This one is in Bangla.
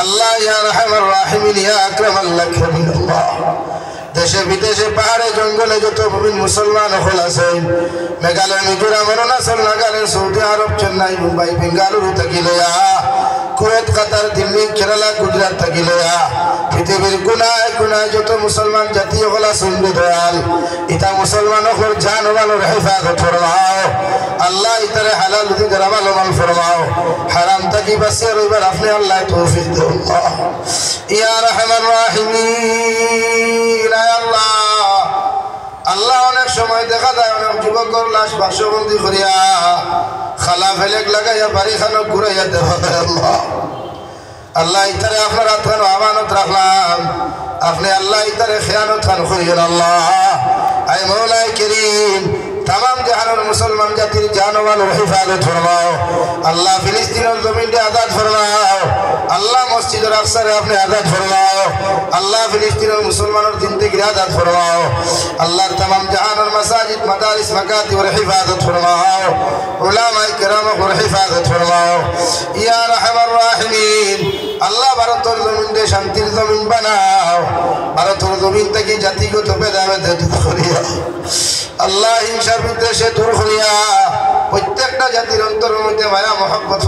আল্লাহ ইয়া আরহামার রাহিমিন ইয়া আকরামাল আকরামিন আল্লাহ দেশে বিদেশে পাহাড়ে জঙ্গলে যত মুমিন মুসলমান হল আছেন মেঘালয় মিজোরাম অরুণাচল নাগাল্যান্ড সৌদি আরব চেন্নাই মুম্বাই বেঙ্গালুরু থেকে লয়া কুয়েত কাতার দিল্লি কেরালা গুজরাট থেকে লয়া পৃথিবীর কোনায় কোনায় যত মুসলমান জাতীয় হল আছেন দয়াল ইতা মুসলমান হল জান মালের হেফাজত ফরমাও আল্লাহ ইতারে হালাল রুজি হারাম মাল ফরমাও হারাম থেকে বাঁচিয়ে রইবার আপনি আল্লাহ তৌফিক দেন ইয়া আরহামার রাহিমিন আল্লাহ আল্লাহ অনেক সময় দেখা যায় অনেক যুবকর লাশ বাক্সবন্দি করিয়া খালা ফেলেক লাগাইয়া বাড়ি খানো ঘুরাইয়া দেওয়া আল্লাহ আল্লাহ ইতারে আপনার হাতখানো আমানত রাখলাম আপনি আল্লাহ ইতারে খেয়ানত খান করিয়েন আল্লাহ আয় মৌলাই করিম तमाम जहानों मुसलमान जातिर जानवालों हिफाजत फरमाओ अल्लाह फिलिस्तीनों ज़मीन के आज़ाद फरमाओ अल्लाह मस्जिद और अक्सर अपने आज़ाद फरमाओ अल्लाह फिलिस्तीनों मुसलमानों ज़िंदगी आज़ाद फरमाओ अल्लाह तमाम जहानों मसाजिद मदारिस मकातिब और हिफाजत फरमाओ उलमा किराम और हिफाजत फरमाओ या रहमान राहिमीन अल्लाह भारतर ज़मीन दे शांतिर ज़मीन बनाओ भारतर ज़मीन तक जाति को तो पैदा में दे दुखरिया अल्लाह हिंसा विद्वेषे दूर करिया प्रत्येकटा जातिर अंतर मध्य माया मोहब्बत